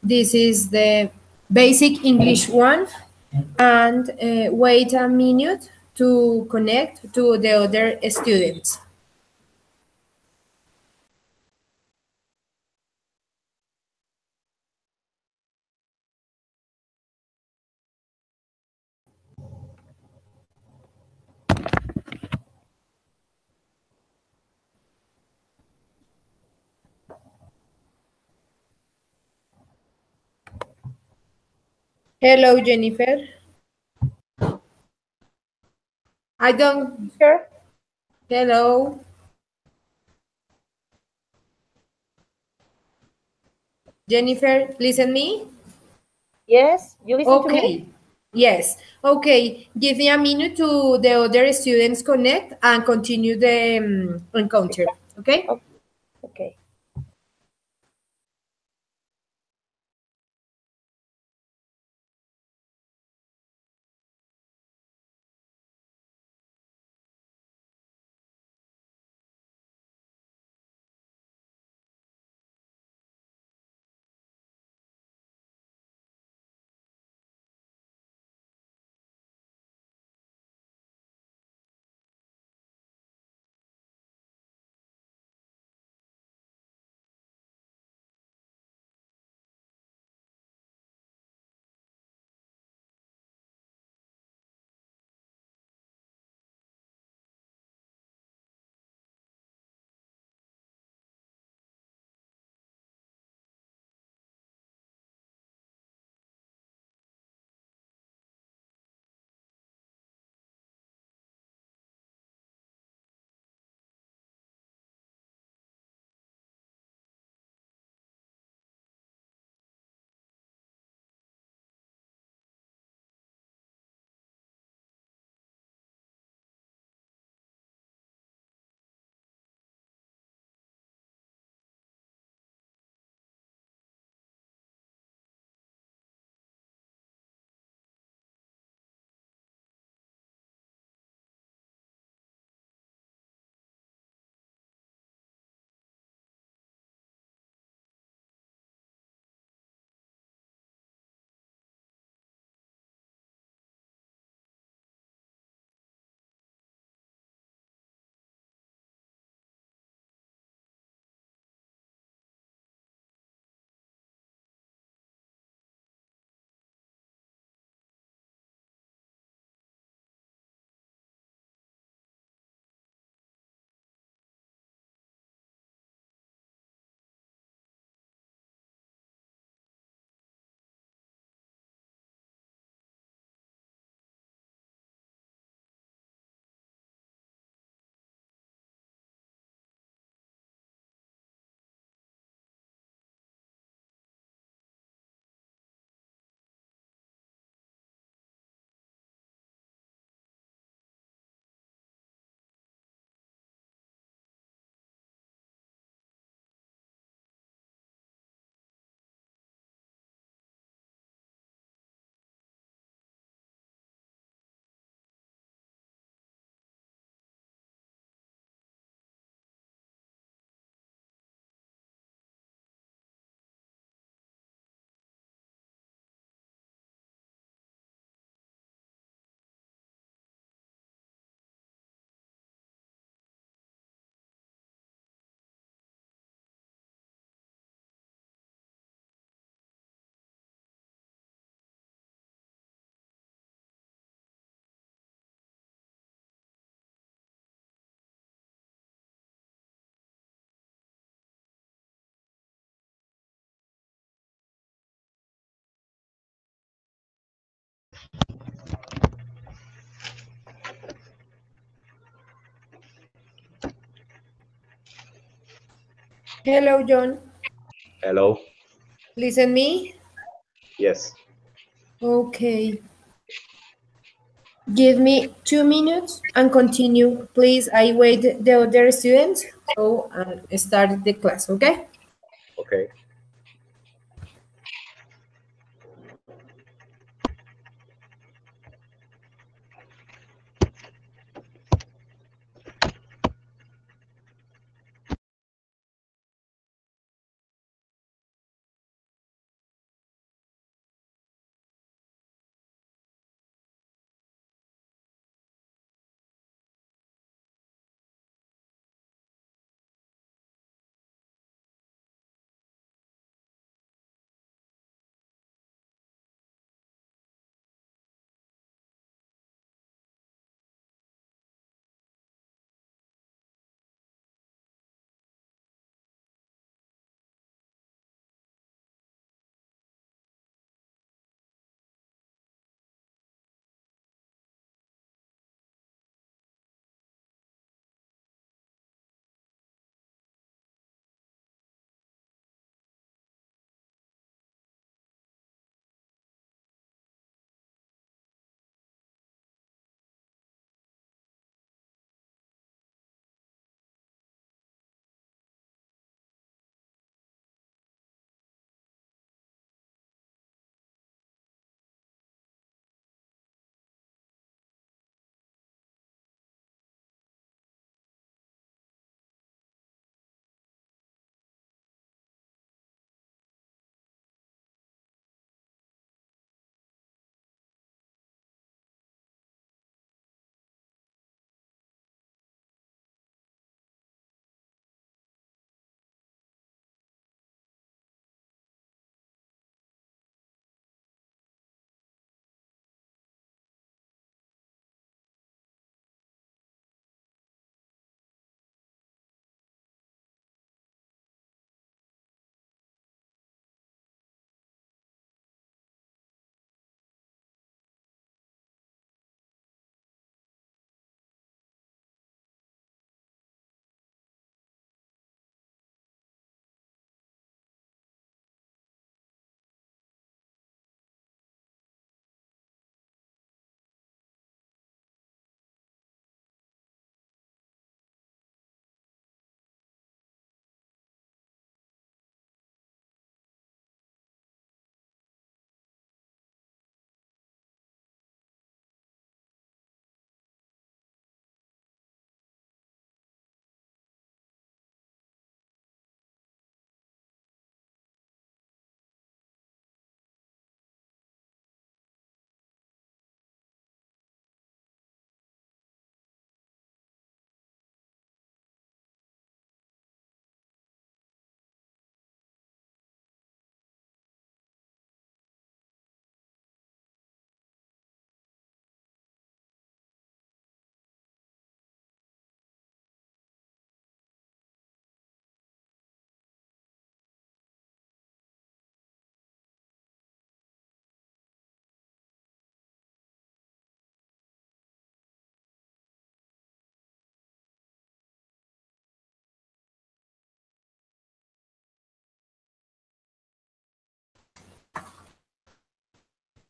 This is the basic English one. And wait a minute to connect to the other students. Hello, Jennifer. I don't hear. Hello. Jennifer, listen me? Yes, you listen to me? Okay. Yes. Okay. Give me a minute to the other students connect and continue the encounter. Okay? Okay. Hello, John. Hello. Listen me? Yes. Okay. Give me 2 minutes and continue. Please, I wait the other students. So, start the class, okay? Okay.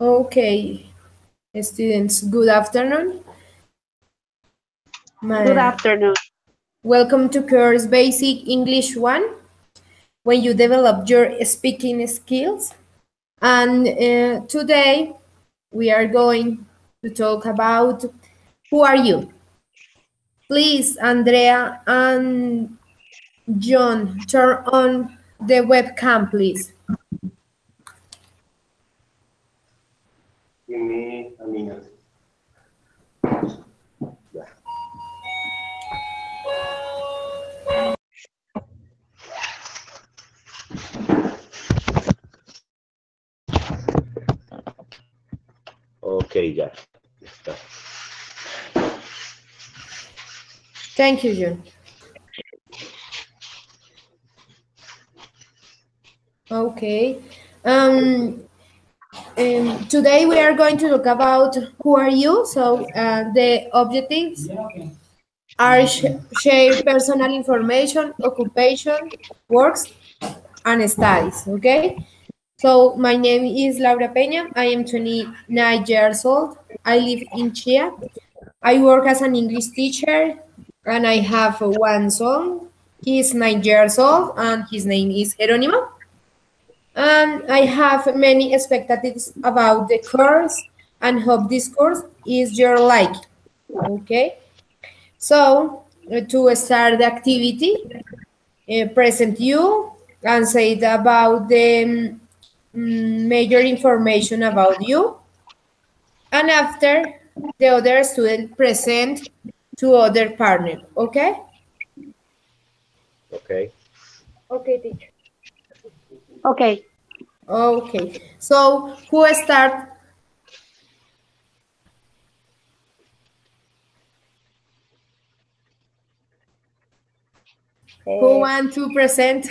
Okay, students, good afternoon. Good afternoon. Welcome to course Basic English 1, when you develop your speaking skills. And today we are going to talk about who are you? Please, Andrea and John, turn on the webcam, please. Give me a minute. Okay, ya. Está. Thank you, John. Okay. Today we are going to talk about who are you. So the objectives are share personal information, occupation, works, and studies. Okay. So my name is Laura Peña. I am 29 years old. I live in Chia. I work as an English teacher, and I have one son. He is 9 years old, and his name is Jeronimo. And I have many expectations about the course and hope this course is your like. Okay. So to start the activity, present you and say about the major information about you. And after, the other student present to other partner. Okay? Okay. Okay, teacher. Okay. Okay. So who start? Who want to present?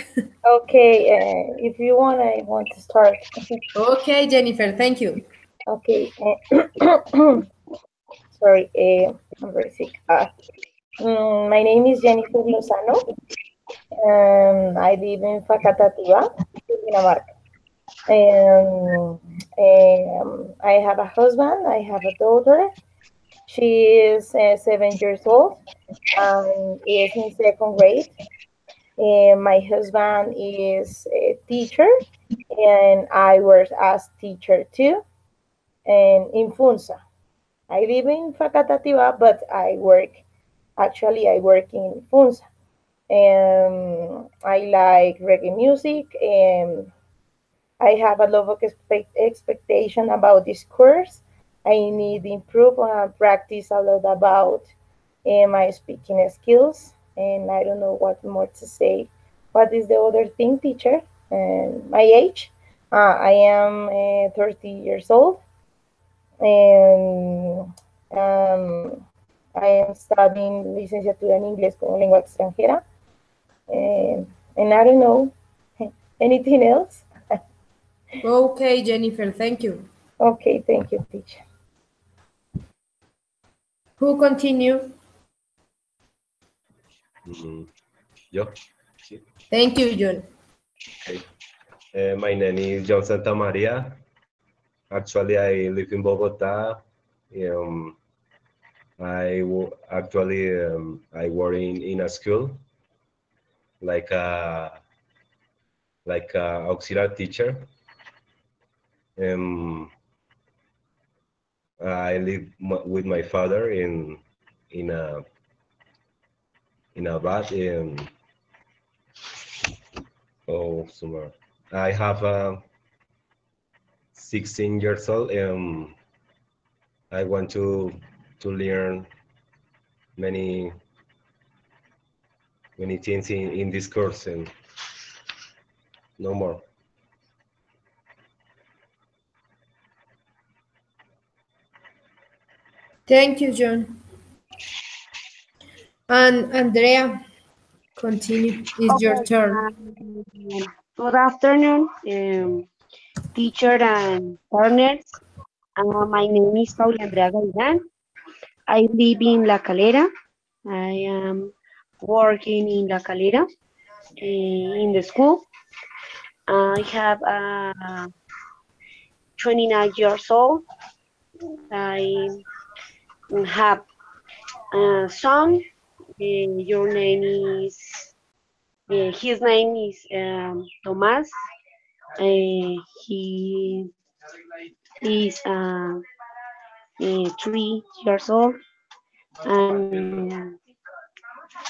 Okay, if you want, I want to start. Okay, Jennifer, thank you. Okay. Sorry, I'm very sick. My name is Jennifer Lozano. I live in Facatativá, Dinamarca. I have a husband. I have a daughter. She is 7 years old and is in second grade. My husband is a teacher, and I work as teacher too, and in Funza. I live in Facatativá, but I work in Funza. I like reggae music, and I have a lot of expectation about this course. I need to improve and practice a lot about my speaking skills, and I don't know what more to say. What is the other thing, teacher? And my age? I am 30 years old, and I am studying licenciatura en inglés como lengua extranjera, and I don't know anything else. Okay, Jennifer, thank you. Okay, thank you, teacher. Who continue? Yo. Thank you, John. Okay. My name is John Santa Maria. Actually, I live in Bogota. I work in a school like a auxiliary teacher. I live with my father in a vat in summer. I have 16 years old, and I want to learn many things in this course, and no more. Thank you, John. And Andrea, continue. It's your turn. Good afternoon, teacher and partners. My name is Paula Andrea Gavilan. I live in La Calera. I am working in La Calera in the school. I have 29 years old. I have a son. Your name is, his name is Tomás. He is 3 years old, and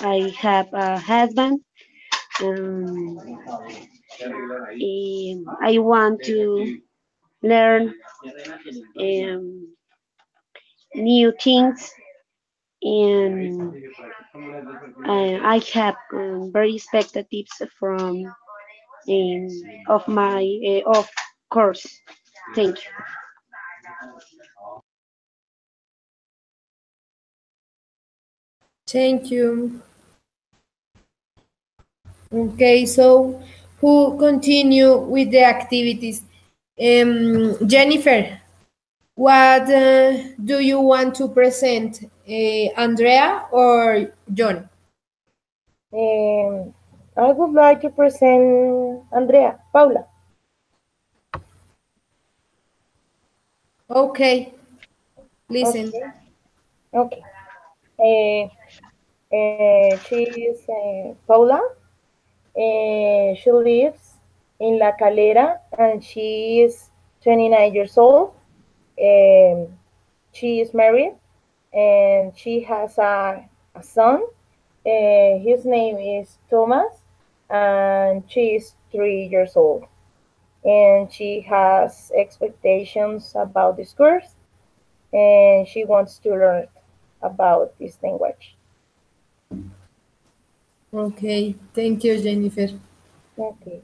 I have a husband. Um, I want to learn um, new things, and I have very expectations from of my of course. Thank you. Thank you. Okay, so who continue with the activities? Jennifer, what do you want to present? Andrea or John? I would like to present Andrea, Paula. Okay, listen. Okay. She is Paula. She lives in La Calera and she is 29 years old. She is married and she has a son. His name is Thomas and she is 3 years old. And she has expectations about this course and she wants to learn about this language. Okay, thank you, Jennifer. Okay.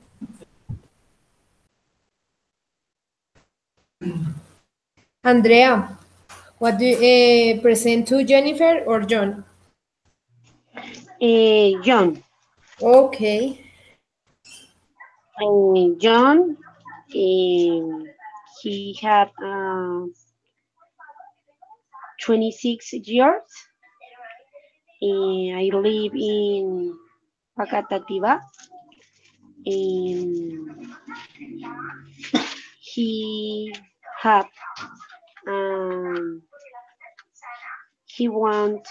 Andrea, what do you present to Jennifer or John? John. Okay. John, he had 26 years. I live in Pacatativa. He have he want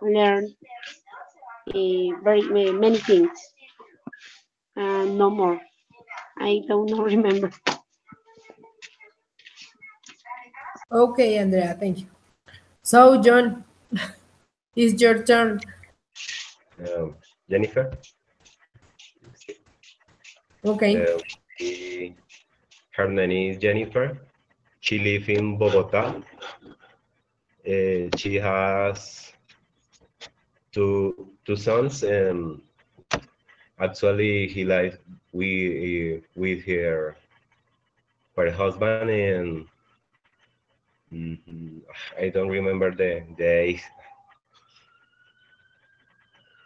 learn very many things. No more. I don't know, remember. Okay, Andrea, thank you. So, John, it's your turn. Jennifer. Okay. Her name is Jennifer. She lives in Bogota. She has two sons. Actually, he lives with her husband, and I don't remember the age.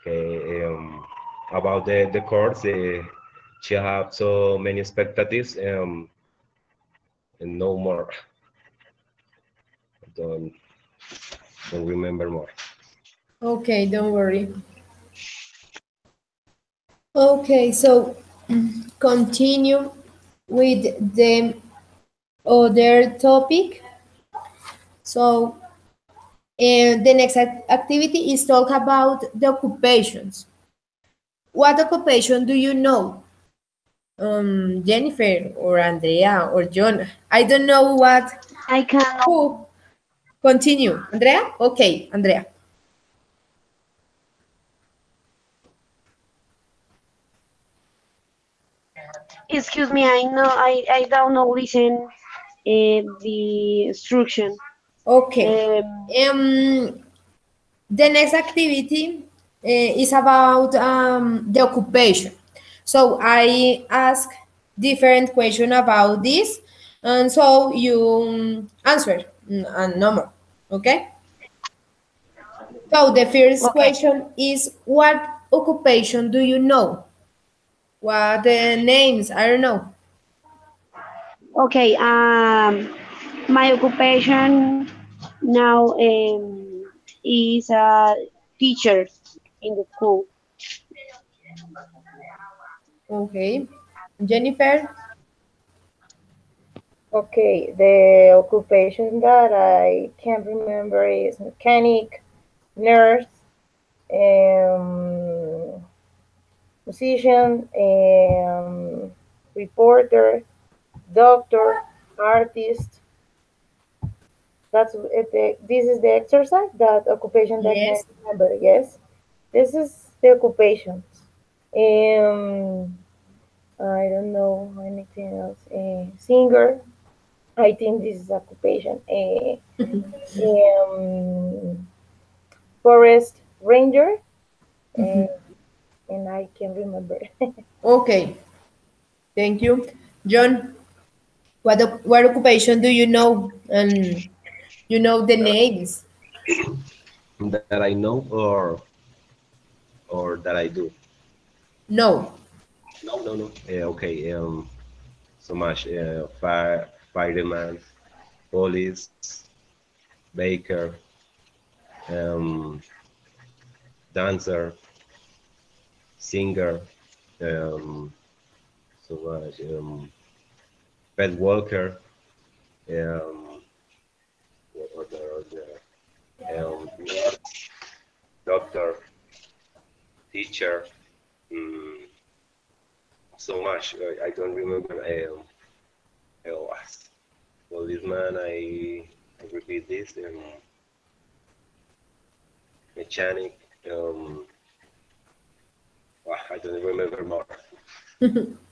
Okay, about the course, she have so many expectations, and no more. Don't remember more. Okay, don't worry. Okay, so continue with the other topic. So the next activity is talk about the occupations. What occupation do you know? Jennifer or Andrea or John? I don't know what. I can. Who? Continue. Andrea? Okay, Andrea. Excuse me, I don't know listen the instruction. Okay. The next activity is about the occupation. So I ask different question about this, and so you answer a number. Okay. So the first question is, what occupation do you know? What names? I don't know. Okay. My occupation now is a teacher in the school. Okay. Jennifer? Okay, the occupation that I can remember is mechanic, nurse, um, musician, reporter, doctor, artist. That's it. This is the exercise, that occupation that I can Yes. remember. Yes, this is the occupations. Um, I don't know anything else. Singer. I think this is occupation. Forest ranger. Uh, and I can remember. Okay, thank you. John, what occupation do you know? And you know the names? That I know or that I do. No. No. Okay. So much. Fireman, police, baker, um, dancer, singer, um, so much. Pet walker. Um, what other? Doctor, teacher. Um, so much. I don't remember. Oh, policeman. I repeat this. Mechanic. I don't remember more.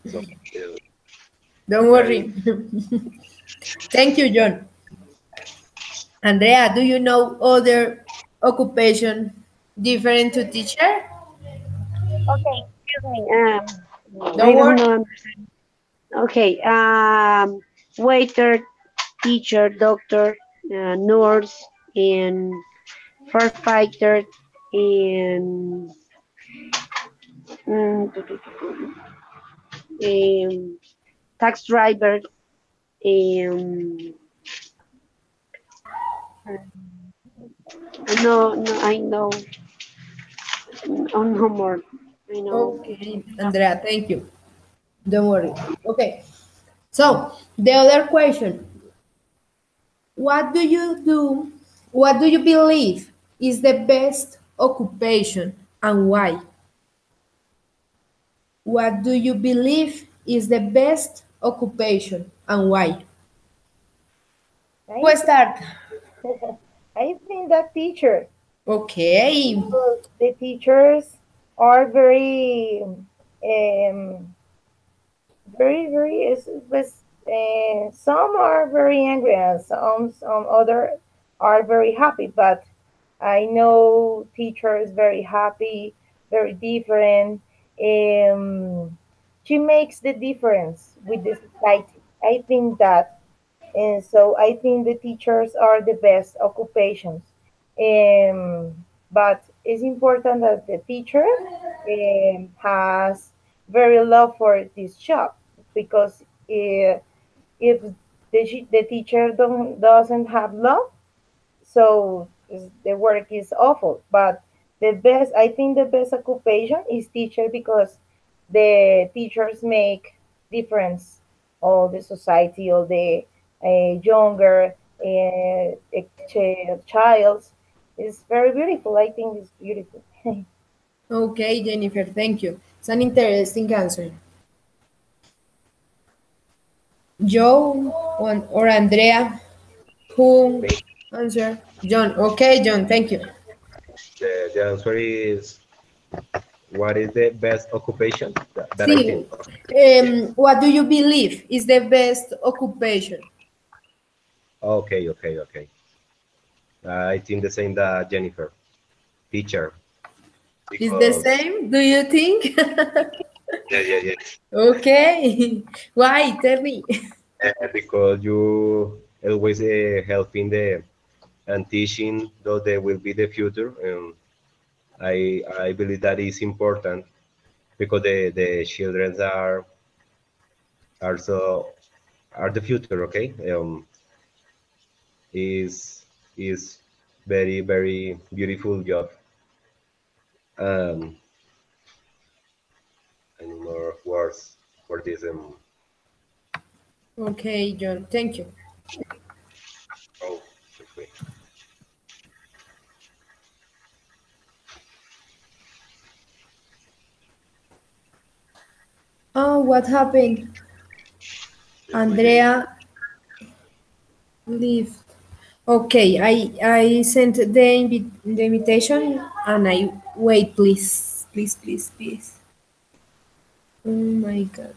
So Don't very. worry. Thank you, John. Andrea, do you know other occupation different to teacher? Okay, excuse me. I Don't don't worry. know. Okay. Waiter, teacher, doctor, nurse, and firefighter, and mm, um, tax driver, um, no, I know, no more. I know. Okay, Andrea, thank you. Don't worry. Okay. So the other question, what do you do? What do you believe is the best occupation and why? What do you believe is the best occupation and why? I Who start? I think that teacher, Okay. the teachers are very some are very angry and some other are very happy, but I know teachers very happy, very different. um she makes the difference with the society, I think that. And so I think the teachers are the best occupations. But it's important that the teacher has very love for this job, because if the teacher doesn't have love, so the work is awful. But I think the best occupation is teacher, because the teachers make difference all the society, all the younger child. Is very beautiful. I think it's beautiful. Okay, Jennifer, thank you. It's an interesting answer. Joe or Andrea, who Me. answer? John. Okay, John, thank you. The answer is, what is the best occupation that I See, think? Yeah. what do you believe is the best occupation? Okay. I think the same that Jennifer, teacher, Is the because same? Do you think? yeah. Okay. Why? Tell me. Because you always helping the and teaching, though they will be the future. I believe that is important because the children are so are the future. Okay, is is very beautiful job. Um, any more words for this? Okay, John. Thank you. Oh, okay. Oh, what happened? Just waiting. Andrea leave. Okay, I sent the invitation and I wait, please, please, please, please. Oh my God.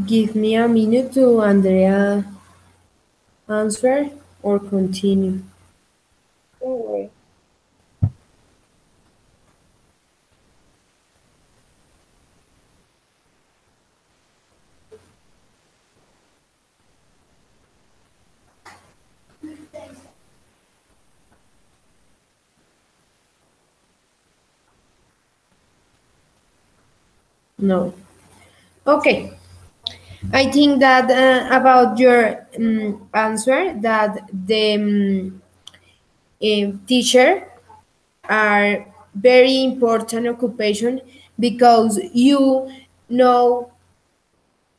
Give me a minute to Andrea answer or continue. Don't worry. No. Okay. I think that about your answer that the teacher are very important occupation because you know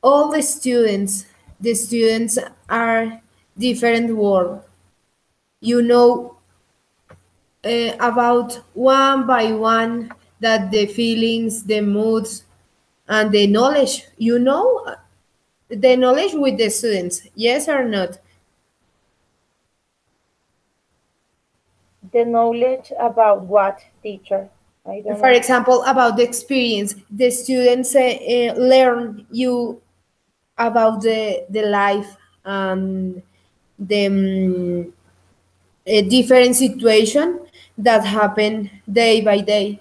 all the students. The students are different world. You know about one by one that the feelings, the moods, and the knowledge. You know the knowledge with the students. Yes or not? The knowledge about what, teacher? I don't For know. example, about the experience, the students learn you about the life and the different situation that happen day by day.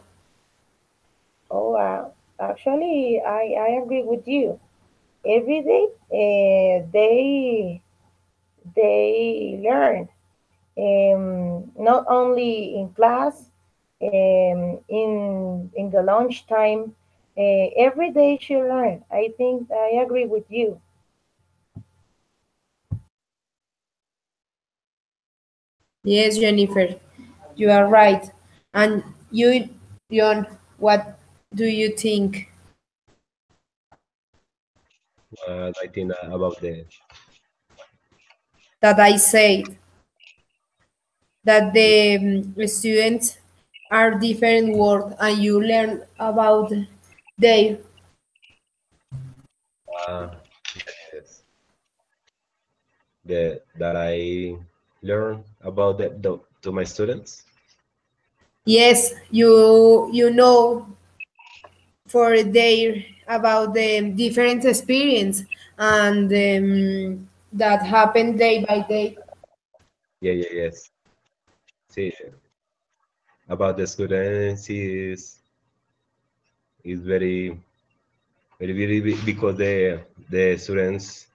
Oh, actually, I agree with you. Every day, they learn. Not only in class, in the lunchtime. Every day she learn. I think I agree with you. Yes, Jennifer, you are right. And you, John, what do you think I think about the that I said that the students are different world and you learn about their. uh, yes, the that I learn about the to my students. Yes, you know for their about the different experience and that happen day by day. Yeah, yeah, yes. See, about the students is very because the students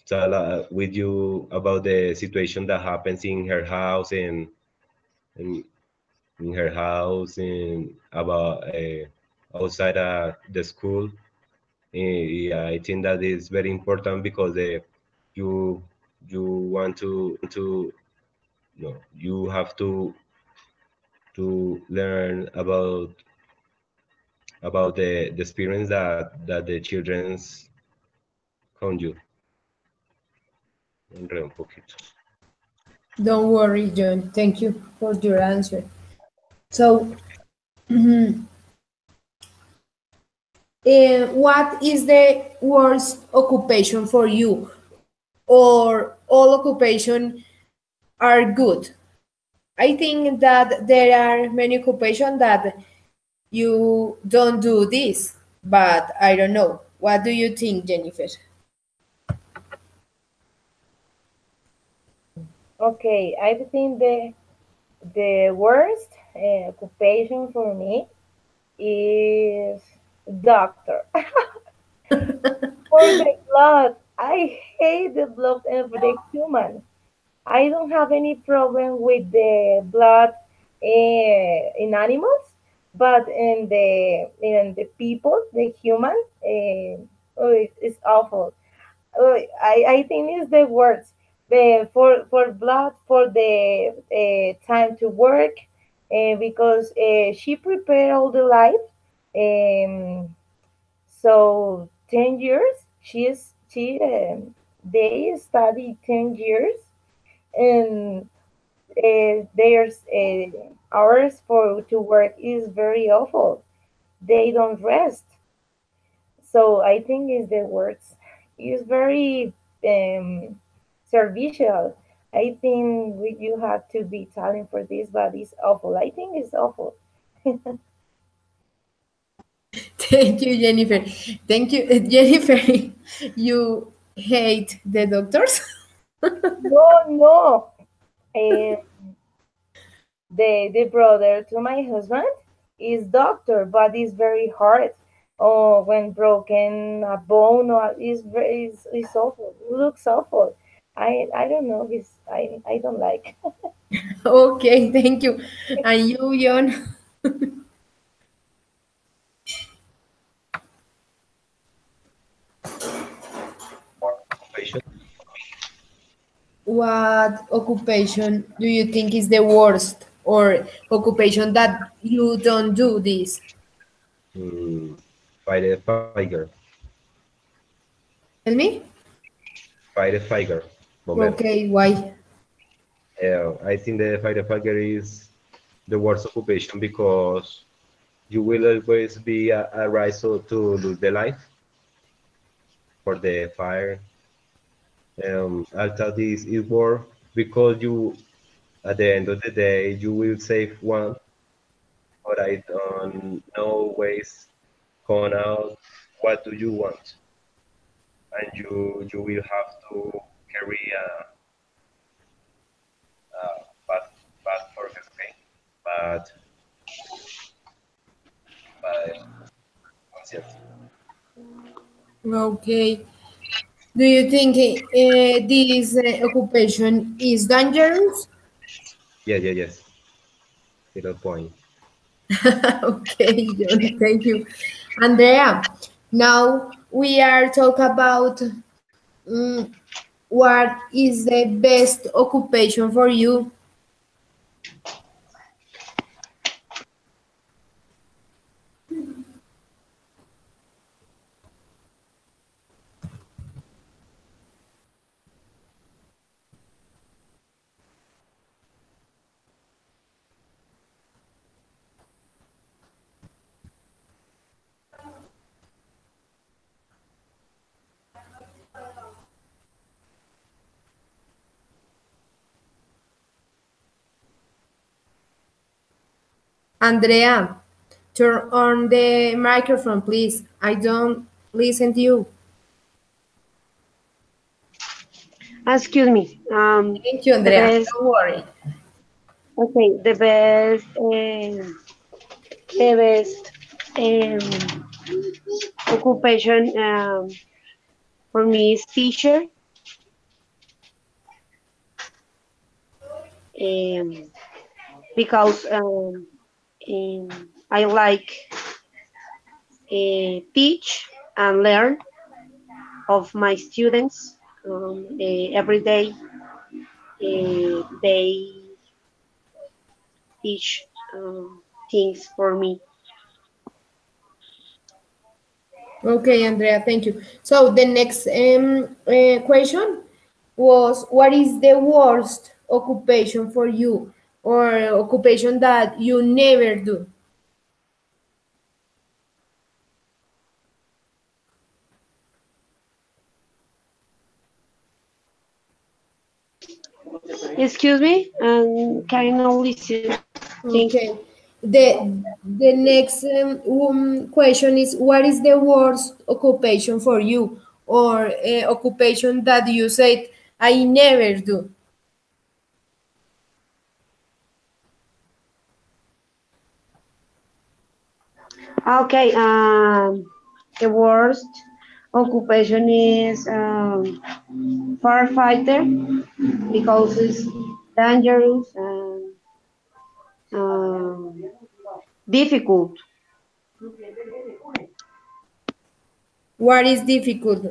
tell with you about the situation that happens in her house and in her house and about outside the school. Yeah, I think that is very important because you you want to no, you have to learn about the experience that the children's con you. Enredé un poquito. Don't worry, John. Thank you for your answer. So, what is the worst occupation for you, or all occupation are good? I think that there are many occupations that you don't do this, but I don't know. What do you think, Jennifer? Okay, I think the worst occupation for me is doctor. For the blood, I hate the blood of the human. I don't have any problem with the blood in animals, but in the people, the human, oh, it's awful. Oh, I think it's the words. For blood, for the time to work, because she prepared all the life. So 10 years, they study 10 years, and there's hours for to work is very awful. They don't rest. So I think is the words is very servicial. I think you have to be talent for this, but it's awful. I think it's awful. Thank you, Jennifer. Thank you, Jennifer. You hate the doctors? No, no. Um, the brother to my husband is doctor, but it's very hard. Oh, when broken a bone, or is awful. Looks awful. I don't know. I don't like. Okay, thank you. And you, John? Occupation. What occupation do you think is the worst, or occupation that you don't do this? Mm, Firefighter. Tell me? Firefighter. Bombero. Okay, why? I think the firefighter is the worst occupation because you will always be a risk to lose the life for the fire. I thought this is worth because you, at the end of the day, you will save one, but I don't know ways come out. What do you want? And you will have to carry a bad focus, okay? But conscience. Okay. Do you think this occupation is dangerous? Yes. Little point. Okay, John, thank you. Andrea, now we are talk about mm, what is the best occupation for you. Andrea, turn on the microphone, please. I don't listen to you. Excuse me. Thank you, The Andrea. best. Don't worry. Okay, the best occupation for me is teacher. Um, because I like teach and learn of my students. Every day they teach things for me. Okay, Andrea, thank you. So the next question was, what is the worst occupation for you, or occupation that you never do? Excuse me, and can you listen? Thank you. Okay. The next question is, what is the worst occupation for you, or occupation that you said I never do? Okay, the worst occupation is firefighter because it's dangerous and um, Difficult. What is difficult?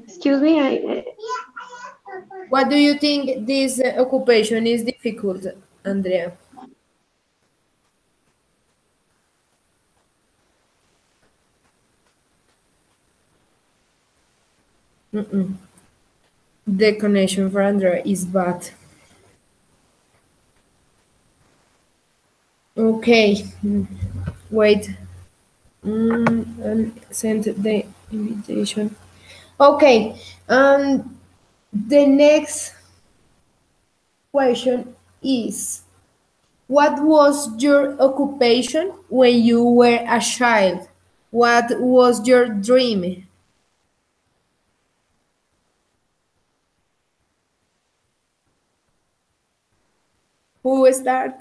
Excuse me. What do you think this occupation is difficult, Andrea? The connection for Andrea is bad. Okay, wait. And send the invitation. Okay, the next question is, what was your occupation when you were a child? What was your dream? Who will start?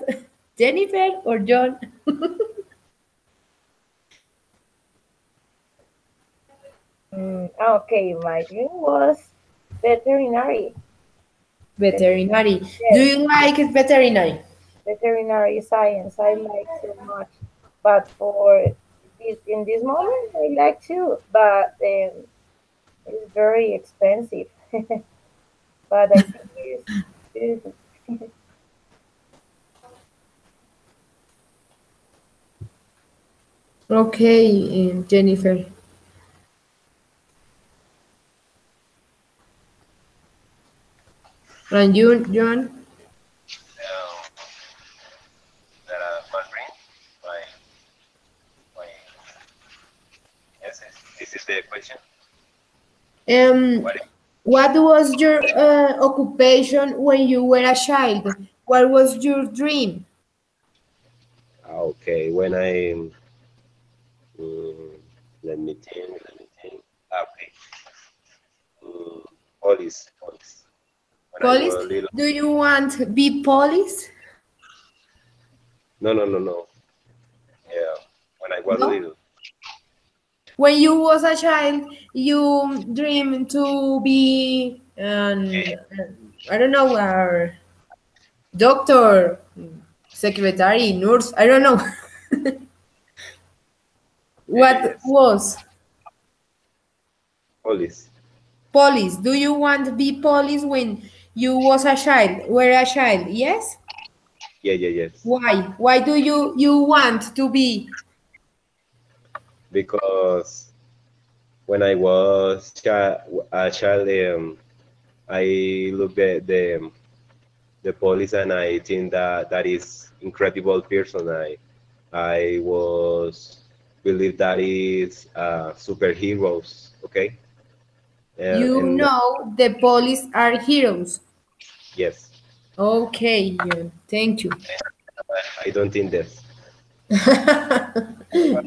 Jennifer or John? Okay, my dream was veterinary. Veterinary. Do Yes, you like veterinary? veterinary science. I like so much, but for this in this moment, I like to, but it's very expensive. But I think it's Okay, Jennifer. And you, John? My dream, yes, this is the question. What was your occupation when you were a child? What was your dream? Okay, when let me think. Okay, police. When I Police? was little. Do you want to be police? No. Yeah, when I was No? little. When you was a child, you dreamed to be, I don't know, a doctor, secretary, nurse, I don't know. What Yes. was? Police. Police. Do you want to be police when you was a child, were a child? Yes? Yes. Why? Why do you want to be? Because when I was a child, I looked at the police and I think that is incredible person. I was believe that is superheroes. Okay, You and know the police are heroes. yes, Okay, John. Thank you. I don't think this.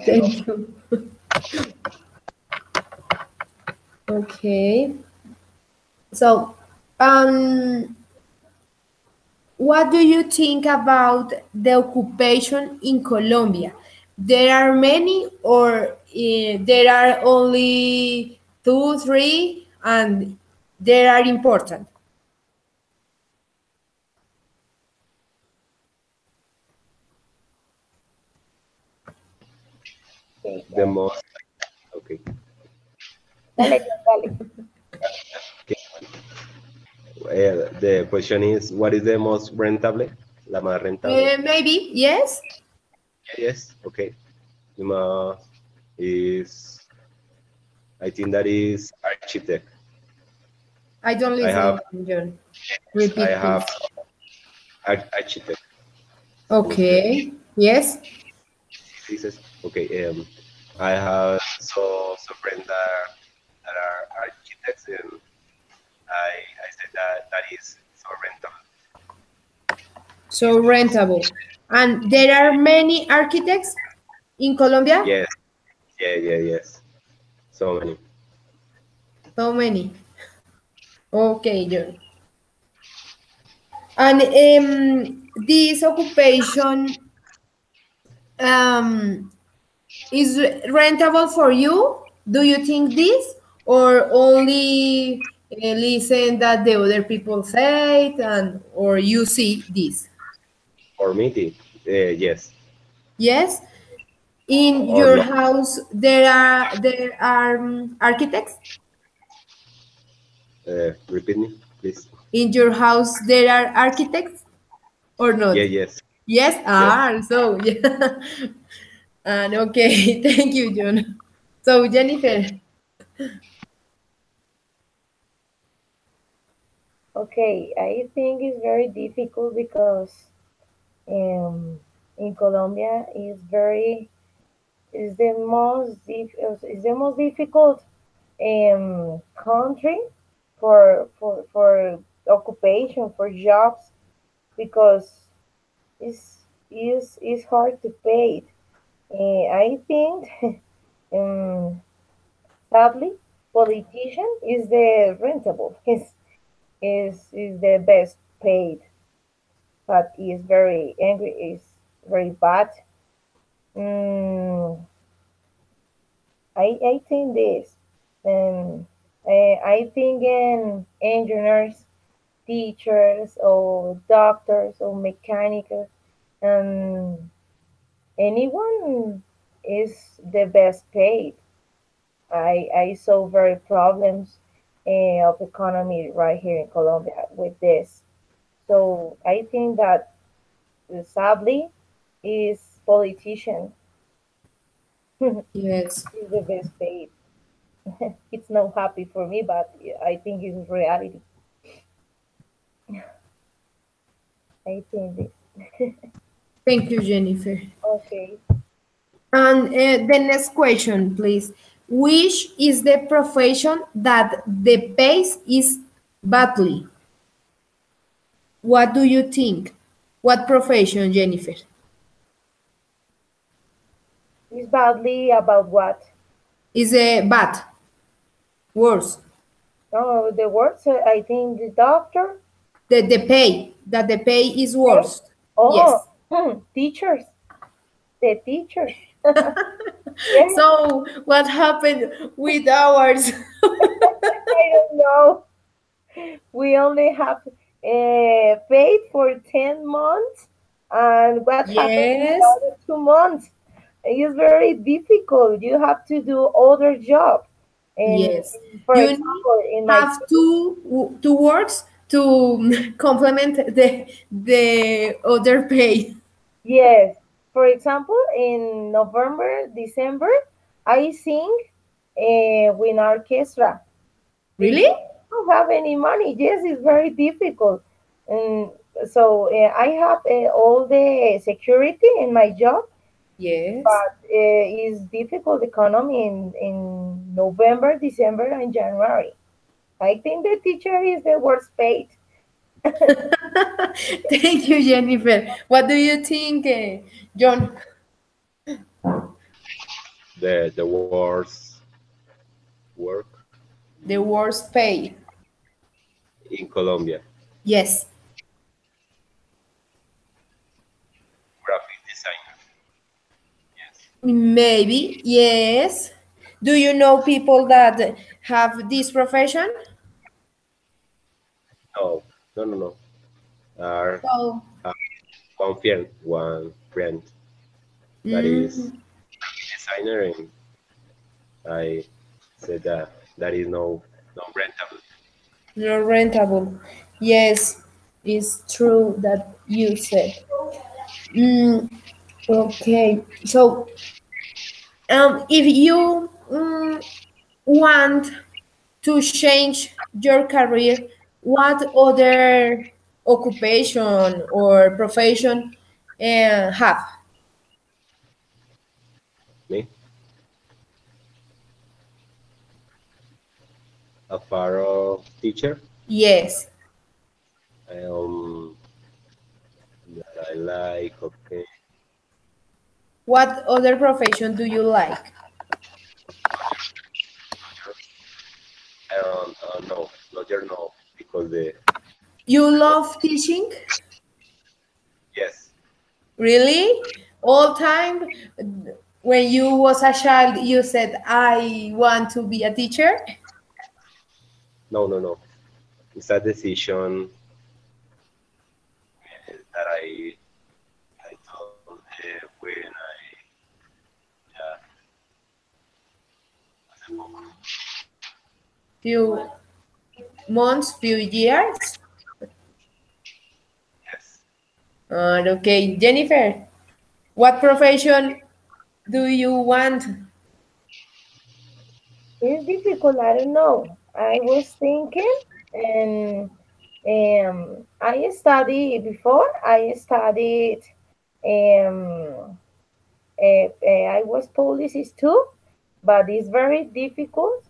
Thank you. Okay. So, what do you think about the occupation in Colombia? There are many, or there are only two, three, and they are important? The most okay. dale. The question is, what is the most rentable? La más rentable. Maybe, yes? Yes. Okay. The most is I think that is architect. I don't listen, have John. Repeat, I please. have architect. Okay. Yes. Pieces. Okay. I have so friends that are architects, and I said that is so rentable. So rentable. And there are many architects in Colombia? Yes. Yes. So many. So many. Okay, John. And this occupation is rentable for you? Do you think this? or only listen that the other people say it, and or you see this? For me, yes. Yes. In Or your no. house, there are architects. Repeat me, please. In your house, there are architects or Yeah, not? yes, Yes, yes. are. So yeah. And okay, thank you, John. So Jennifer, Okay, I think it's very difficult because um, in Colombia is the is the most difficult country for occupation for jobs because it's hard to pay. I think sadly politician is the rentable is the best paid, but is very angry, is very bad. Mm, I think this. Um, I think in engineers, teachers, or doctors, or mechanics, um, anyone is the best paid. I saw very problems of economy right here in Colombia with this. So I think that sadly is politician yes. is the best paid. It's not happy for me, but I think it's reality. I think this. Thank you, Jennifer. Okay. And the next question, please. Which is the profession that the pace is badly? What do you think? What profession, Jennifer? It's badly about what? Is a bad, worse? Oh, the words, I think the doctor. The pay, that the pay is Hey, worse. oh, Yes. teachers. The teachers. Yes, So what happened with ours? I don't know. We only have paid for 10 months. And what happened with the Yes, other 2 months? It's very difficult. You have to do other job. And yes. for You need example, in my have two works to complement the other pay. yes, for example, in November, December, I sing with orchestra Really? because I don't have any money. Yes, it's very difficult. And so I have all the security in my job, Yes. but it's difficult economy in November, December, and January. I think the teacher is the worst paid. Thank you, Jennifer. What do you think, John? The worst work The worst pay? in Colombia. Yes. Graphic designer. Yes. Maybe, yes. Do you know people that have this profession? No, no, no, no. Are So, one friend that is mm, designer, and I said that that is no rentable. not rentable. Yes, it's true that you said. Mm, okay. So, if you want to change your career, what other occupation or profession have? Me, a Faro teacher. Yes. Um, that I like. Okay. What other profession do you like? No, lawyer no, because the You love teaching? yes, Really? All time? When you was a child, you said, I want to be a teacher? No. It's a decision that I told when yeah, hace poco. Few months, few years? Yes. Okay, Jennifer, what profession do you want? It's difficult. I don't know. I was thinking, and I studied before. I studied. Um, I was publicist too, but it's very difficult.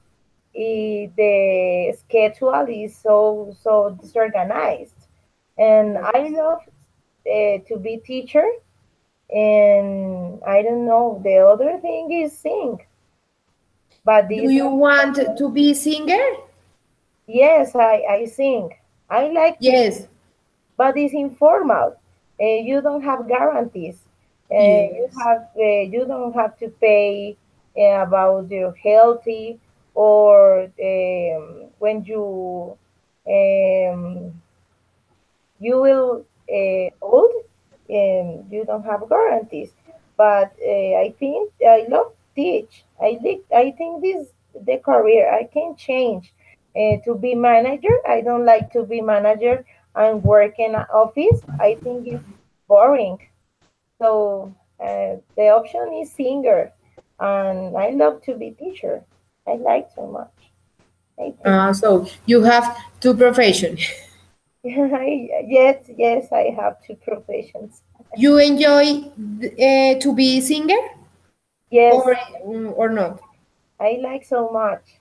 The schedule is so disorganized, and I love to be teacher. And I don't know. The other thing is sing, but Do this you want to be singer? yes, I sing. I like to sing, Yes, but it's informal. You don't have guarantees. yes. You don't have to pay about your healthy or when um, you will old and you don't have guarantees. But I think I love teach. I think this the career I can change to be manager. I don't like to be manager and work in an office. I think it's boring. So the option is singer, and I love to be teacher. I like so much. I think So you have two professions. yes, I have two professions. You enjoy to be singer Yes, or not? I like so much.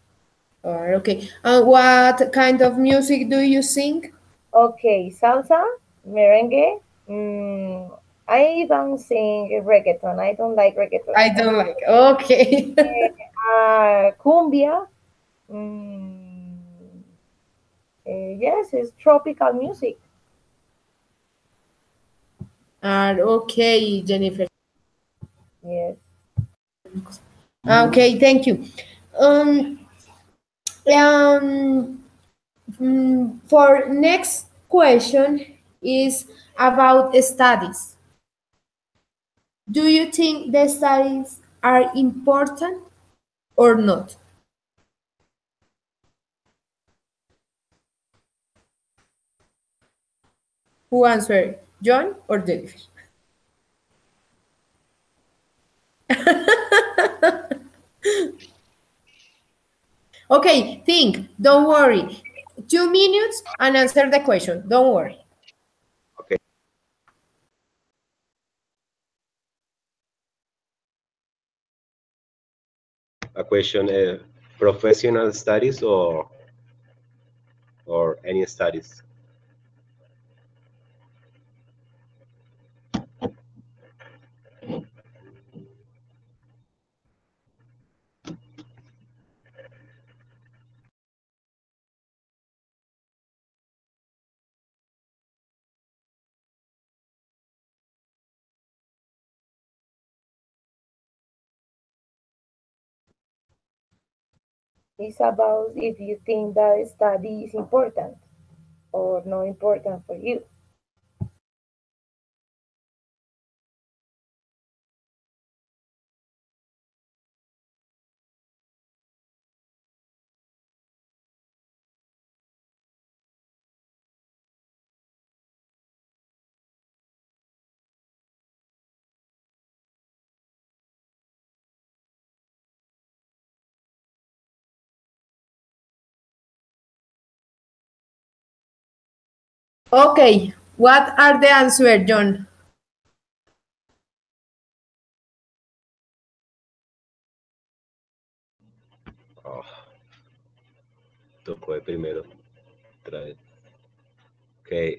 Okay. And what kind of music do you sing? Okay, salsa, merengue. Mm, I don't sing reggaeton. I don't like reggaeton. I don't like. Okay. Cumbia. Mm, yes, it's tropical music. Okay, Jennifer. Yes. Okay, thank you. Um, um, for next question is about studies. Do you think the studies are important or not? Who answered, John or Jennifer? Okay, think, don't worry. 2 minutes and answer the question, don't worry. Okay. A question: professional studies or any studies? It's about if you think that study is important or not important for you. Okay, what are the answers, John? Oh, tocó de primero. Otra vez. Okay.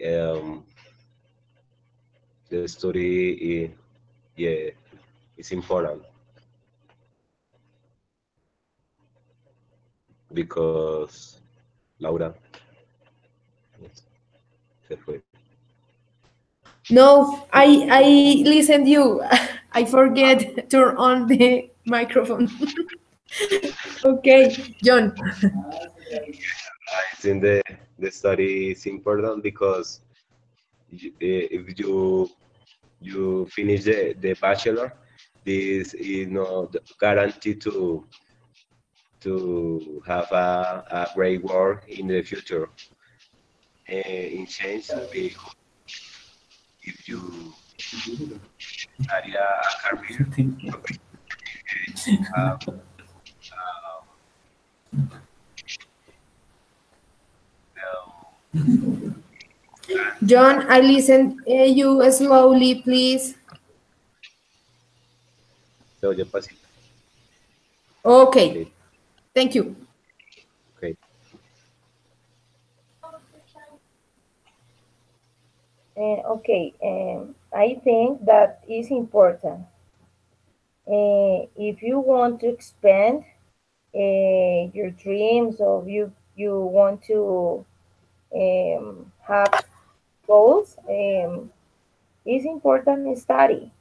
The story, yeah, is important because Laura se fue. No, I listened you. I forget turn on the microphone. Okay, John. I think the study is important because if you finish the bachelor, this is not guaranteed to have a great work in the future. In change will be good if you study a career. Have, John, I listen you slowly, please. so yo pasito. Okay, thank you. Okay. Okay, I think that is important. If you want to expand your dreams, or you want to have goals, it's important to study.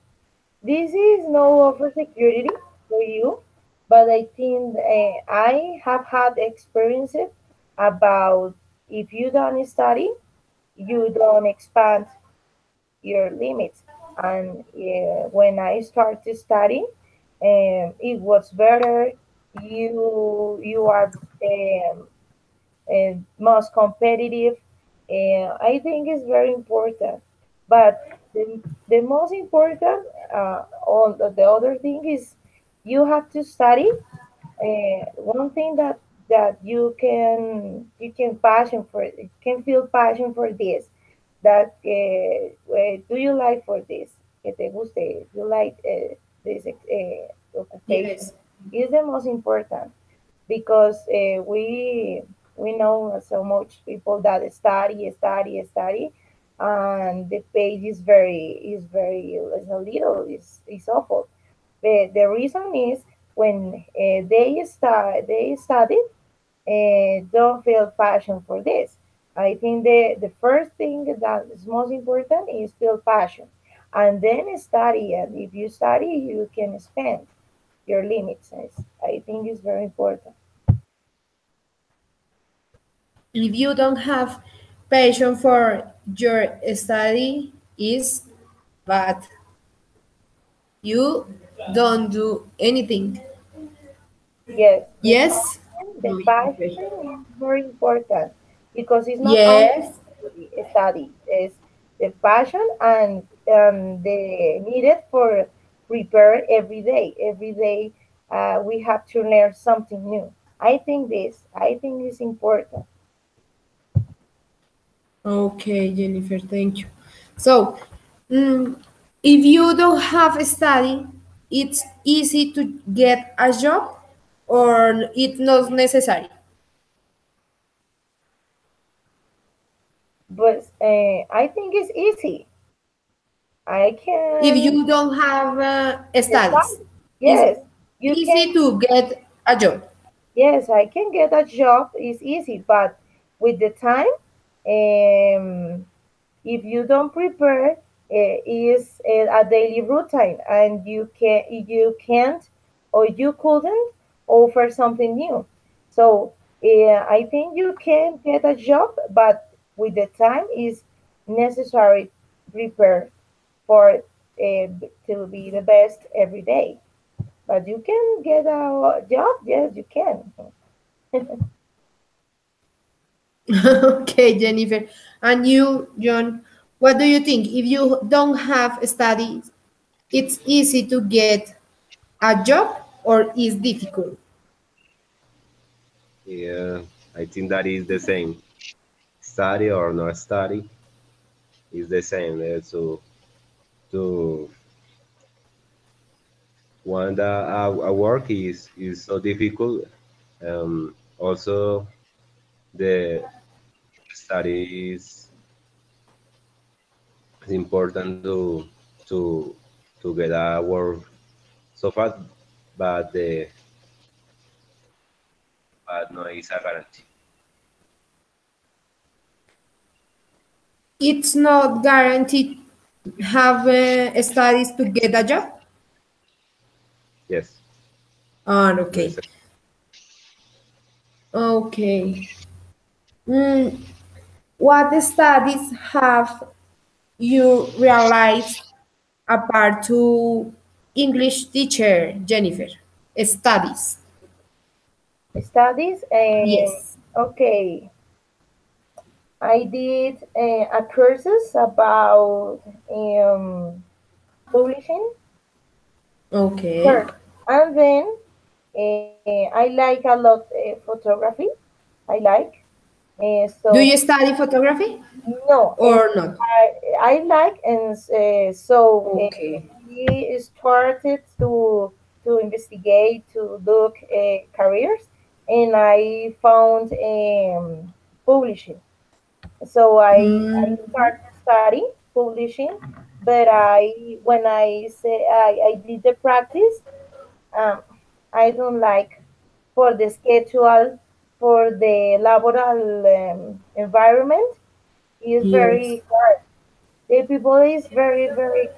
This is no offer security for you, but I think I have had experiences about if you don't study, you don't expand your limits. And when I started to study, it was better. You are most competitive. I think it's very important. But the most important, on the other thing is you have to study. One thing that you can passion for, you can feel passion for this. That do you like for this? Que te guste? You like this occupation? Yes. Is the most important because we know so much people that study, and the page is a little is awful. The reason is when they study, don't feel passion for this. I think the first thing that is most important is feel passion, and then study. And if you study, you can expand your limits. I think it's very important. If you don't have passion for your study, is bad. You don't do anything. Yes, Yes? the No, okay. passion is very important because it's not only Yes. study, it's the passion and the needed for prepare every day. Every day we have to learn something new. I think is important. Okay, Jennifer, thank you. So, mm, if you don't have a study, it's easy to get a job or it's not necessary. But I think it's easy. I If can you don't have studies, study. it's Yes, you easy can. to get a job. Yes, I can get a job. It's easy, but with the time, if you don't prepare, is a daily routine, and you can't or you couldn't offer something new. So I think you can get a job, but with the time is necessary prepare for to be the best every day. But you can get a job. Yes, you can. Okay, Jennifer. And you, John, what do you think? If you don't have studies, it's easy to get a job or is difficult? Yeah, I think that is the same. Study or not study is the same. To one that a work is so difficult. Also, the study is important to to get a work so fast, but the but no is a guarantee. It's not guaranteed have studies to get a job. Yes, Oh, no okay. is a, Okay. Mm, what studies have you realized apart to English teacher, Jennifer? Studies. Studies. Yes. Okay. I did a courses about publishing Okay. first, and then I like a lot photography. I like Do so you study photography no, or not? I like and so Okay. we started to investigate to look careers, and I found publishing. So I Mm, started study publishing, but I when I say I did the practice, um, I don't like for the schedule for the laboral environment is yes. very hard. The people is very good,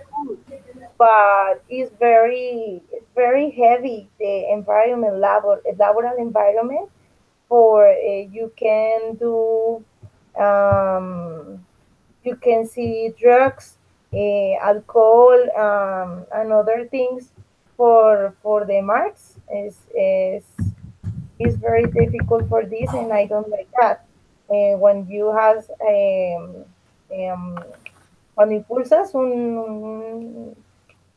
but it's very heavy. The environment laboral environment for you can do um, you can see drugs, alcohol, and other things for the marks is very difficult for this, and I don't like that. When you has um, cuando impulsas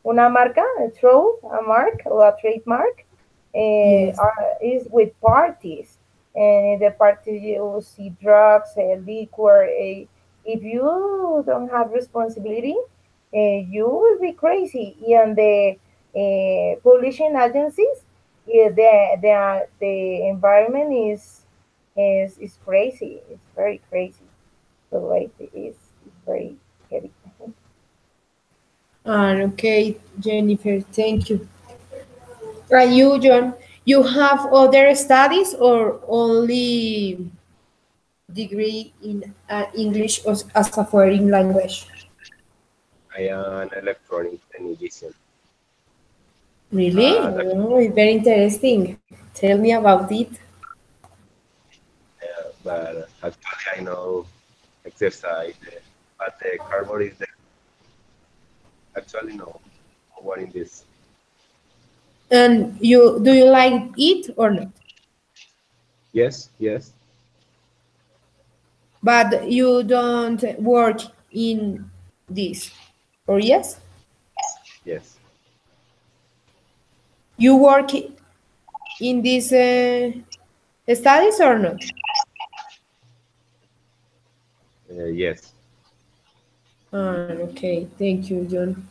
una marca, a throw, a mark or a trademark, Yes. is with parties. And in the party you see drugs, liquor. If you don't have responsibility, you will be crazy. And the publishing agencies, yeah, the environment is crazy. It's very crazy. So it's very heavy. Okay, Jennifer, thank you. And you, John, you have other studies or only degree in English as a foreign language? I am an electronic technician. Really? That, Oh, it's very interesting. Tell me about it. but actually, I know exercise, but the cardboard is the actually no one in this. And you do you like it or not? Yes, yes, But you don't work in this, or yes? yes, You work in these studies or not? yes. Okay, thank you, John.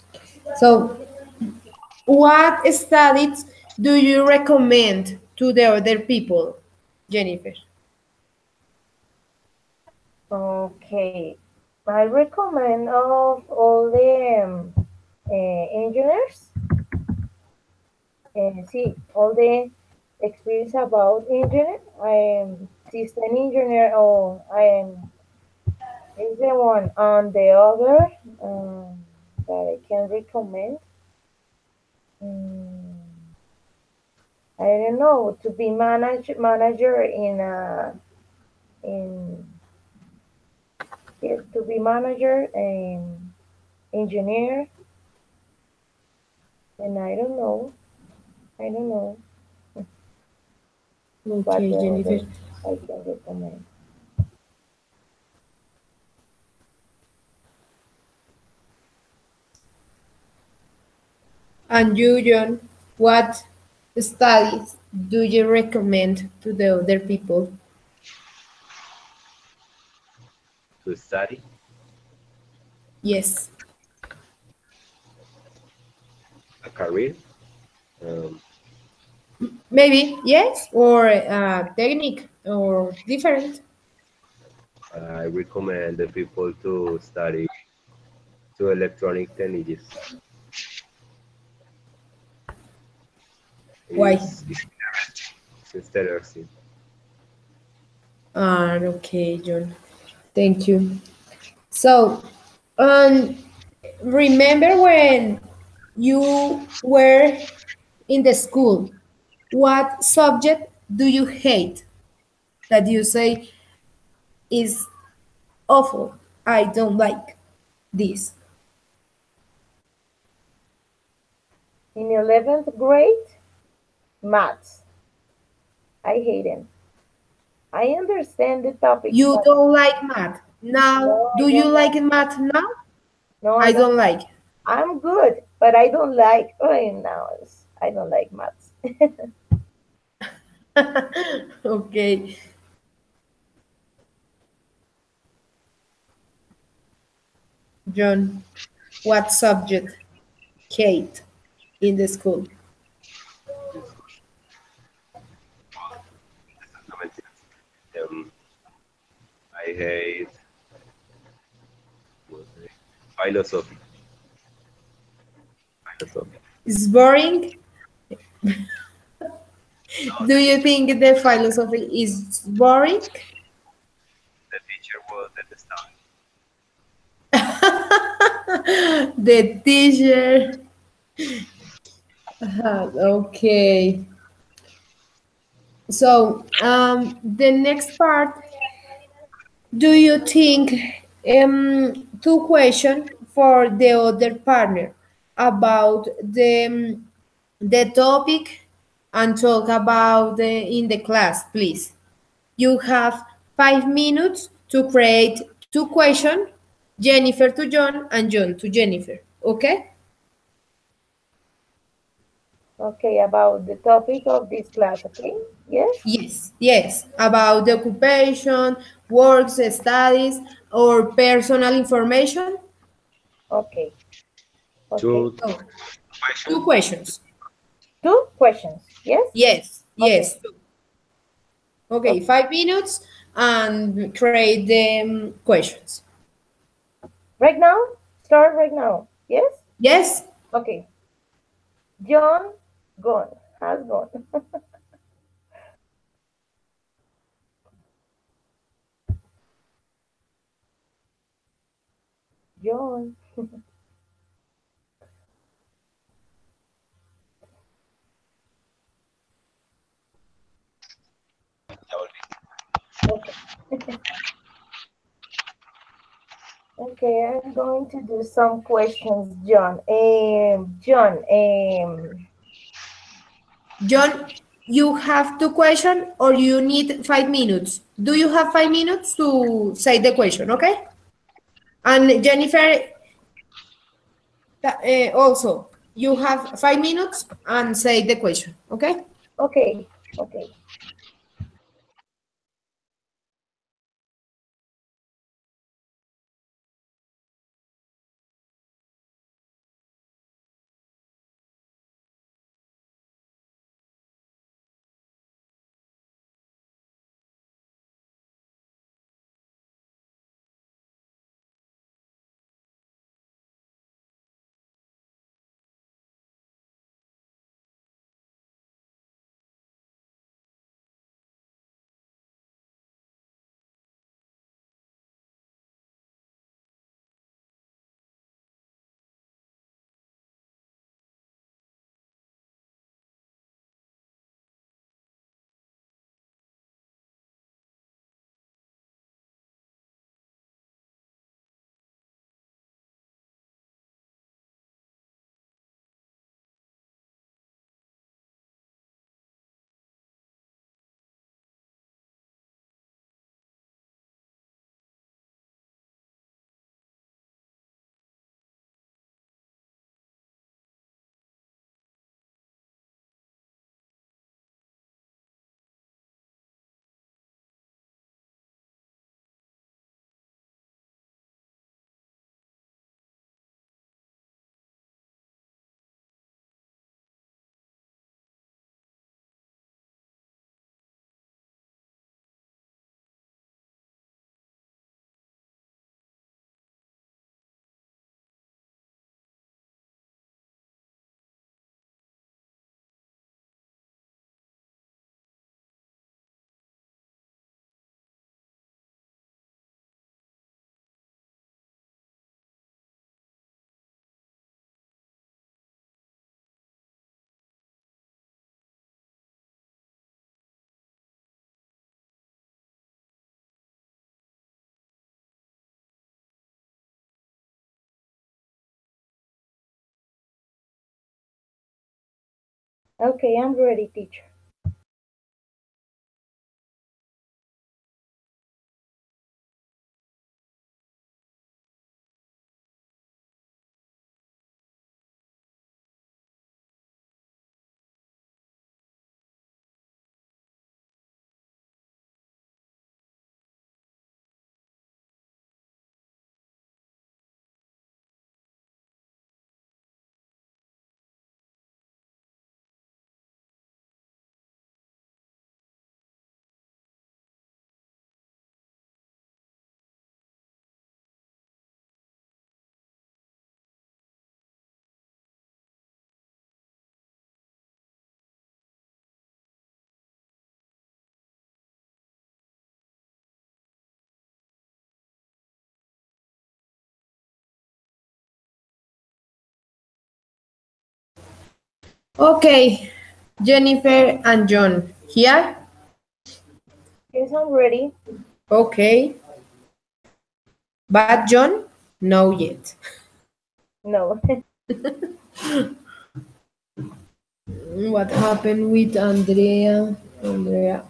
So, what studies do you recommend to the other people, Jennifer? Okay, I recommend of all the engineers. See all the experience about engineer. I am system engineer, or I am is the one on the other that I can recommend. Mm, I don't know to be manager in in yes, to be manager and engineer, and I don't know what Okay, the Jennifer. others I can recommend. And you, John, what studies do you recommend to the other people? To study Yes, a career. Um, maybe yes, or technique or different. I recommend the people to study to electronic technologies. Why? It's interesting. Okay, John. Thank you. So, um, remember when you were in the school, what subject do you hate? That you say, is awful. I don't like this. In 11th grade, maths. I hate him. I understand the topic, You but don't like math. Now, no, I do you don't like like. math now? No, I I don't. don't like. I'm good, but I don't like. Oh, no, I don't like maths. Okay. John, what subject hate in the school? This no mentira. I hate philosophy. Philosophy. It's boring. No, Do you think the philosophy is boring? the teacher was the study. The teacher. Okay. So, the next part, do you think two questions for the other partner about the topic and talk about in the class, please. You have 5 minutes to create two questions, Jennifer to John and John to Jennifer. Okay? Okay, about the topic of this class, okay? Yes? Yes, yes. About the occupation, works, studies, or personal information. Okay, okay. Two Oh, two questions. questions. Two questions, yes? Yes, Okay, yes. Okay, okay. 5 minutes and create the questions. Right now? Start right now, yes? Yes? Okay. John, gone, has gone. John. Ya volví. Okay. Okay, I'm going to do some questions, John. John, John, you have two questions or you need 5 minutes? Do you have 5 minutes to say the question, okay? And Jennifer, also, you have 5 minutes and say the question, okay? okay, okay. Okay, I'm ready, teacher. Okay, Jennifer and John here. Yes, I'm ready. Okay, but John, no yet. No. What happened with Andrea? Andrea.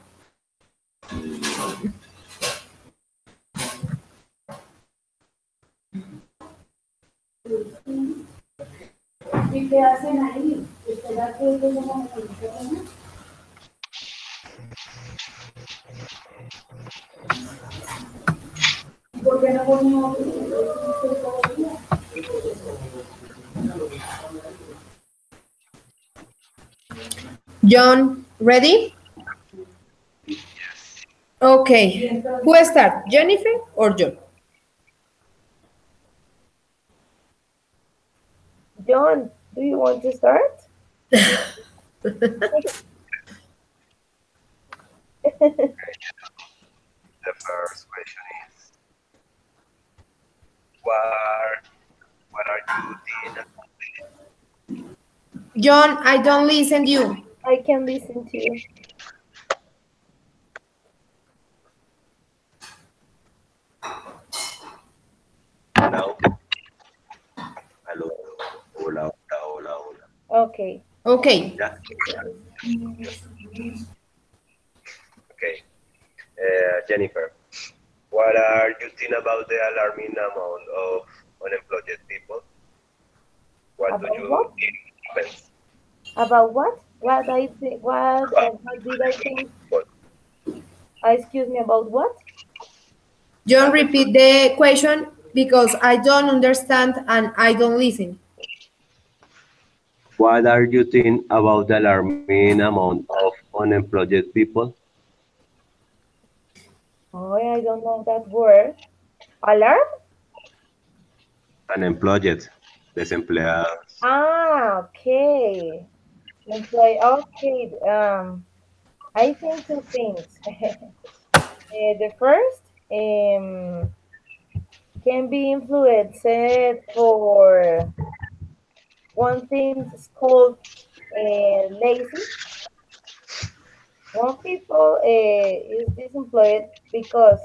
¿Y qué hacen ahí? ¿Espera que ellos vayan a comer? ¿Por qué no ponemos John, ready? Okay. Who start? Jennifer or John? John, do you want to start? The first question is, what are you doing? John, I don't listen to you. I can listen to you. Hello. Hello. Hola, hola, hola, hola. Okay. Okay. Yeah. Okay. Jennifer, what are you think about the alarming amount of unemployed people? What do About you what? think happens? About what? What I think? What did I think? What? Excuse me. About what? John, repeat the question because I don't understand and I don't listen. What are you think about the alarming amount of unemployed people? Oh, I don't know that word. Alarm? Unemployed, desempleados. Ah, okay. Okay. I think two things. The first, can be influenced for one thing is called lazy. One people is disemployed because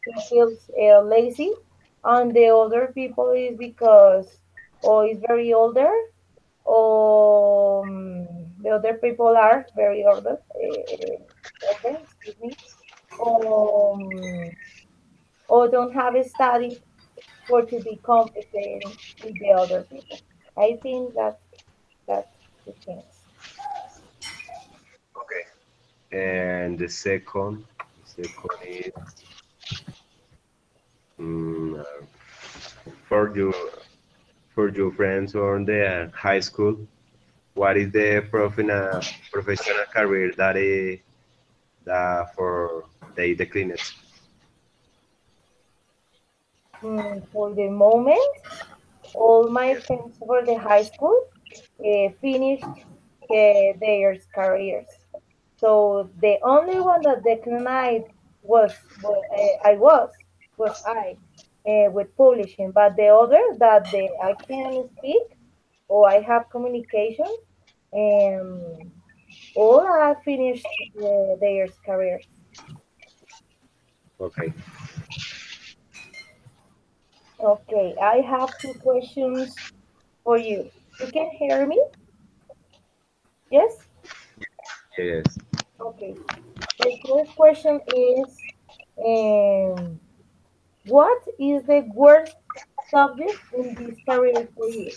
he feels lazy, and the other people is because or is very older, or the other people are very older, excuse me, or don't have a study for to be competent with the other people. I think that's the things. Okay. And the second is mm, for you for your friends on the high school. What is the professional career that for they declined? For the moment, all my Yes. friends for the high school finished their careers. So the only one that declined was I with publishing, but the other that I can speak or I have communication, um, all are finished their careers. Okay. Okay, I have two questions for you. You can hear me? Yes? Yes. Okay. The first question is, what is the worst subject in this career for you?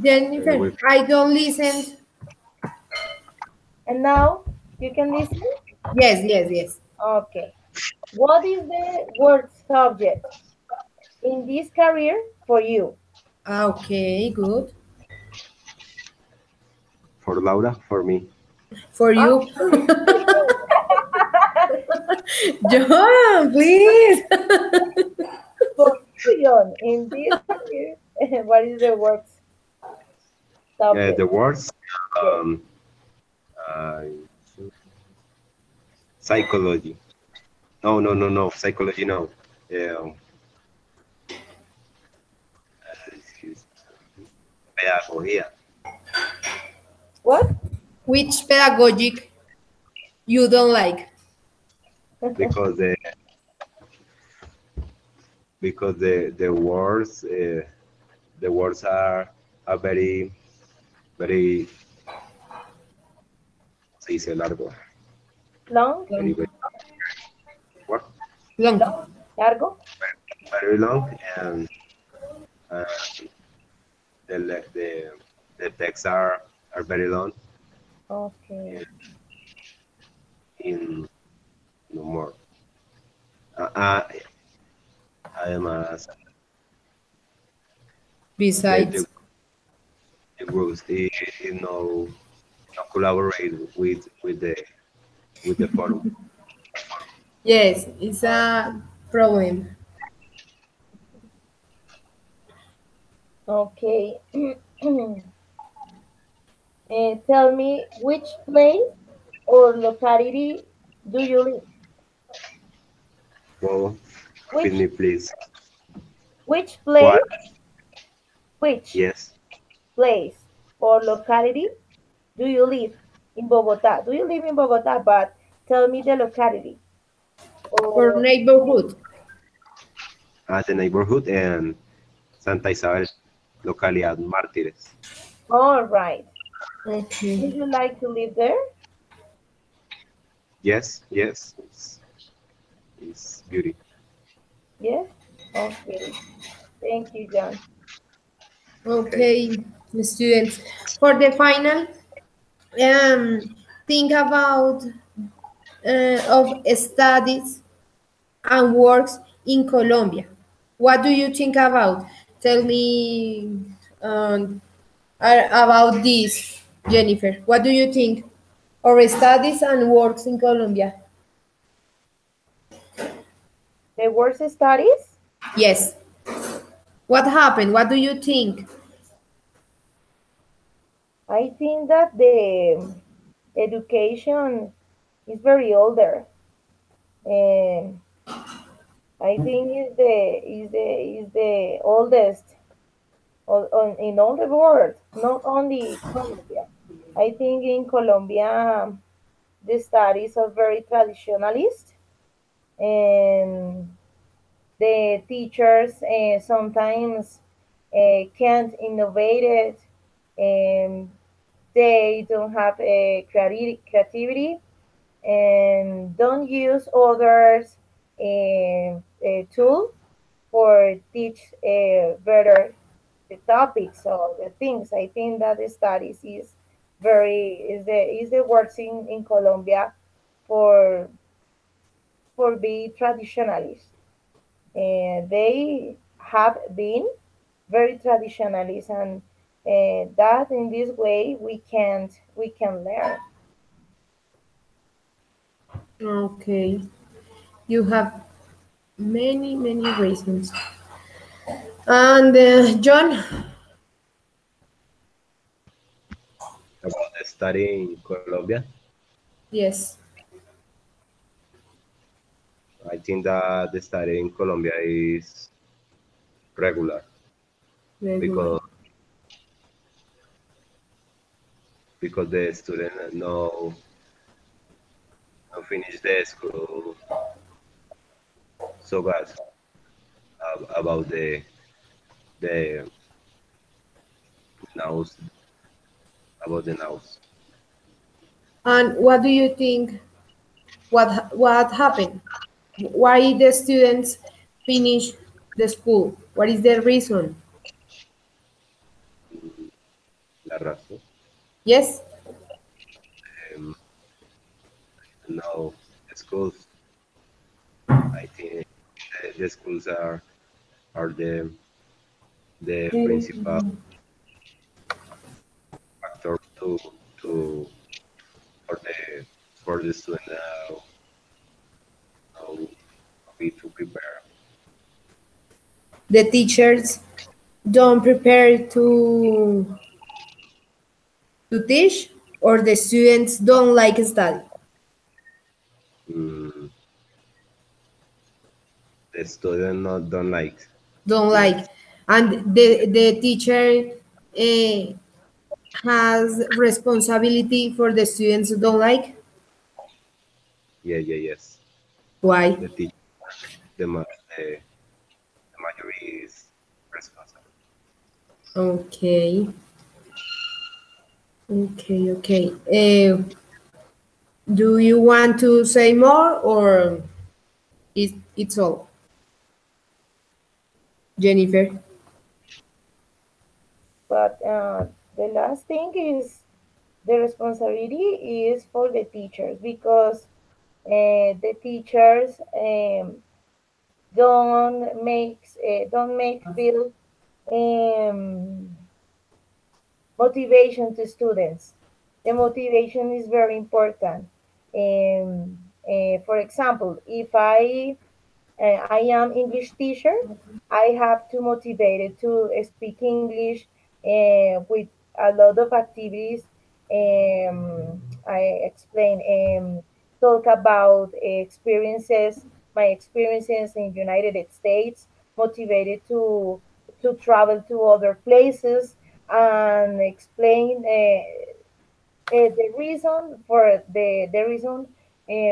Jennifer, With I don't listen. And now you can listen. Yes, yes, yes. Okay. What is the worst subject in this career for you? Okay, good. for Laura, for me. For Ah, you. for you. John, please. For you, John, in this career, what is the worst subject? The words, Yes. um, uh, psychology. No, no, no, no. Psychology, no. Um, excuse- Pedagogía. What? Which pedagogic you don't like? Because the words are very se dice largo. Long? Very Long. very what? Long. Long? Largo? Very long and uh, the le- the texts are very long Okay. in no more. Uh, uh, I am the Besides. the groups no no collaborate with the forum. Yes, it's a problem. Okay. Tell me which place or locality do you live? Well, repeat Which me please. which What? place which Yes. place or locality do you live in Bogota? Do you live in Bogota? But tell me the locality. For Or neighborhood. At the neighborhood and Santa Isabel, localidad Mártires. all right. Okay. Would you like to live there? Yes, yes. It's beauty. Yes. Okay. Thank you, John. Okay. Okay, students. For the final, think about of studies and works in Colombia. What do you think about? Tell me about this, Jennifer. What do you think? Or studies and works in Colombia? The worst studies? Yes. What happened? What do you think? I think that the education is very older. And I think is the oldest in all the world, not only Colombia. I think in Colombia the studies are very traditionalist, and the teachers sometimes can't innovate it, and they don't have a creativity and don't use others tool for teach better the topics or the things. I think that the studies is the works in Colombia for be traditionalist. And they have been very traditionalist, and that in this way we can learn. Okay. You have many, many reasons. And John, About the study in Colombia, yes. I think that the study in Colombia is regular Regular. because the student no finish the school so bad about the nows about the nows. And what do you think? What happened? Why the students finish the school? What is the reason? La razón. Yes. No, the schools. I think the schools are the principal factor to for the student how we to prepare. The teachers don't prepare to teach, or the students don't like study. Mm, the student not don't like. Don't Yeah, like, and the teacher has responsibility for the students who don't like. yes. Why? The teacher, the majority is responsible. Okay. Okay. Do you want to say more, or it's all, Jennifer? But the last thing is the responsibility is for the teachers because the teachers don't make feel um, motivation to students. The motivation is very important. For example, if I am English teacher, I have to motivate it to speak English with a lot of activities. I explain, talk about experiences, my experiences in United States, motivated to travel to other places and explain the reason for the reason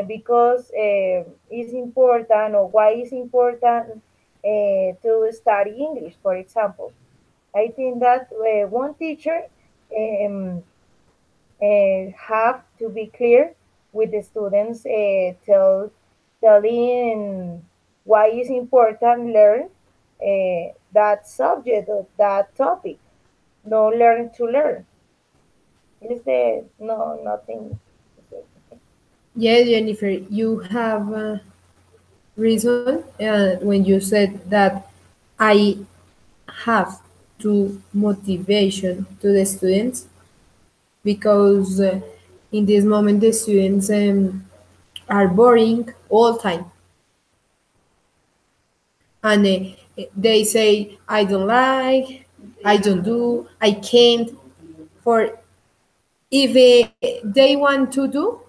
because it's important or why it's important to study English, for example. I think that one teacher um, have to be clear with the students, telling why it's important learn that subject or that topic. No learn to learn. Is there no nothing to say? Yes, Jennifer, you have reason when you said that I have to motivation to the students, because in this moment the students are boring all time, and they say I don't like, I don't do, I can't. For if they want to do,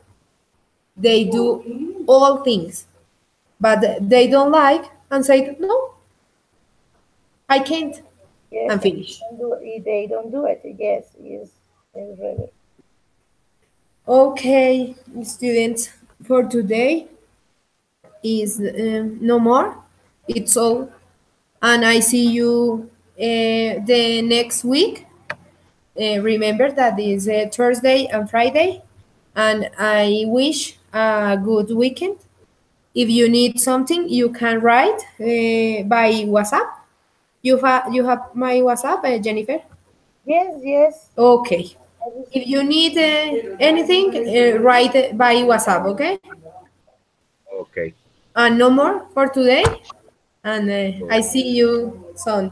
they do all things, but they don't like and say no, I can't, Yes, and finish. they don't do it. Yes, is really. Okay, students, for today is no more. It's all, and I see you the next week. Remember that is Thursday and Friday, and I wish a good weekend. If you need something, you can write by WhatsApp. You have my WhatsApp, Jennifer. Yes. Okay. I If receive. you need anything, write by WhatsApp. Okay. Okay. And no more for today. And I Okay. see you soon.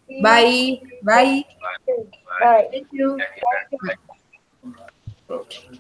See you. Bye. Bye. Bye. Bye. Thank you. Okay.